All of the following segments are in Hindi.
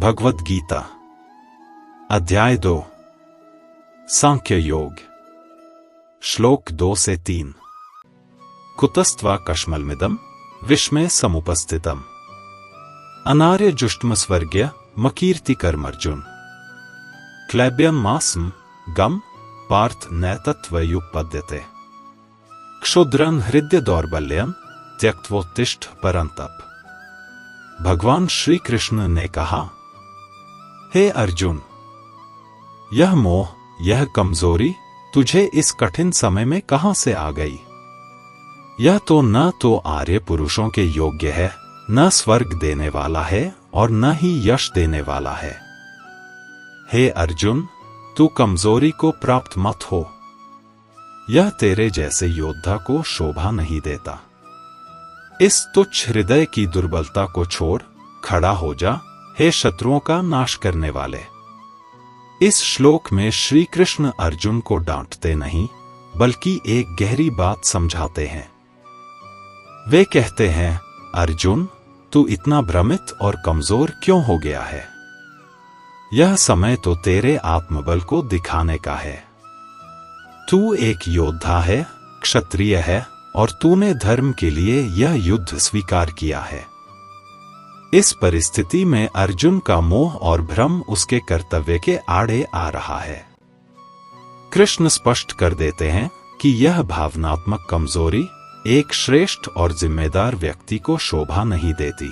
भगवद गीता अध्याय 2 सांख्य योग श्लोक 2 से 3। कुतस्त्वा कश्मलमिदं विस्मय समुपस्थितम् अनार्य जुष्टम स्वर्ग्य मकीर्ति कर्मर्जुन क्लैब्यम मासम गम पार्थ नैतत्वयुपपद्यते क्षुद्रं हृदय दौर्बल्यम त्यक्त्वोत्तिष्ठ परंतप। भगवान श्री कृष्ण ने कहा, हे अर्जुन, यह मोह, यह कमजोरी तुझे इस कठिन समय में कहां से आ गई? यह तो न तो आर्य पुरुषों के योग्य है, न स्वर्ग देने वाला है और न ही यश देने वाला है। हे अर्जुन, तू कमजोरी को प्राप्त मत हो। यह तेरे जैसे योद्धा को शोभा नहीं देता। इस तुच्छ हृदय की दुर्बलता को छोड़ खड़ा हो जा, हे शत्रुओं का नाश करने वाले। इस श्लोक में श्री कृष्ण अर्जुन को डांटते नहीं, बल्कि एक गहरी बात समझाते हैं। वे कहते हैं, अर्जुन, तू इतना भ्रमित और कमजोर क्यों हो गया है? यह समय तो तेरे आत्मबल को दिखाने का है। तू एक योद्धा है, क्षत्रिय है और तूने धर्म के लिए यह युद्ध स्वीकार किया है। इस परिस्थिति में अर्जुन का मोह और भ्रम उसके कर्तव्य के आड़े आ रहा है। कृष्ण स्पष्ट कर देते हैं कि यह भावनात्मक कमजोरी एक श्रेष्ठ और जिम्मेदार व्यक्ति को शोभा नहीं देती।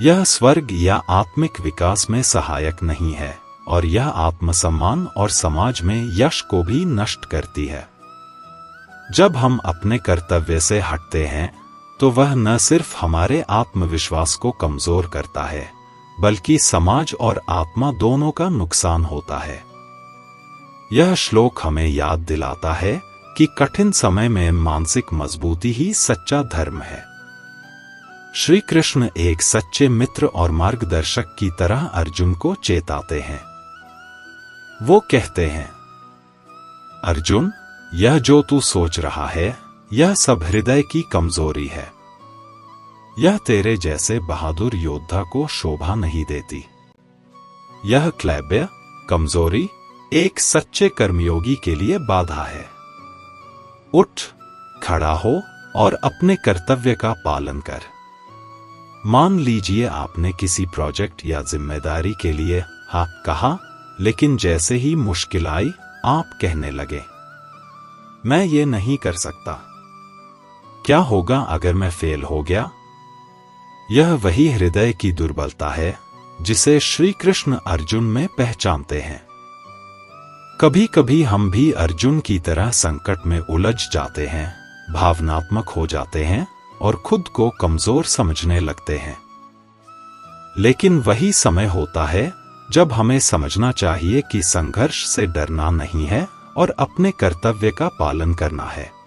यह स्वर्ग या आत्मिक विकास में सहायक नहीं है और यह आत्मसम्मान और समाज में यश को भी नष्ट करती है। जब हम अपने कर्तव्य से हटते हैं तो वह न सिर्फ हमारे आत्मविश्वास को कमजोर करता है, बल्कि समाज और आत्मा दोनों का नुकसान होता है। यह श्लोक हमें याद दिलाता है कि कठिन समय में मानसिक मजबूती ही सच्चा धर्म है। श्री कृष्ण एक सच्चे मित्र और मार्गदर्शक की तरह अर्जुन को चेताते हैं। वो कहते हैं, अर्जुन, यह जो तू सोच रहा है, यह सब हृदय की कमजोरी है। यह तेरे जैसे बहादुर योद्धा को शोभा नहीं देती। यह क्लैब्य, कमजोरी, एक सच्चे कर्मयोगी के लिए बाधा है। उठ, खड़ा हो और अपने कर्तव्य का पालन कर। मान लीजिए आपने किसी प्रोजेक्ट या जिम्मेदारी के लिए हाँ कहा, लेकिन जैसे ही मुश्किल आई, आप कहने लगे, मैं ये नहीं कर सकता। क्या होगा अगर मैं फेल हो गया? यह वही हृदय की दुर्बलता है जिसे श्री कृष्ण अर्जुन में पहचानते हैं। कभी कभी हम भी अर्जुन की तरह संकट में उलझ जाते हैं, भावनात्मक हो जाते हैं और खुद को कमजोर समझने लगते हैं। लेकिन वही समय होता है जब हमें समझना चाहिए कि संघर्ष से डरना नहीं है और अपने कर्तव्य का पालन करना है।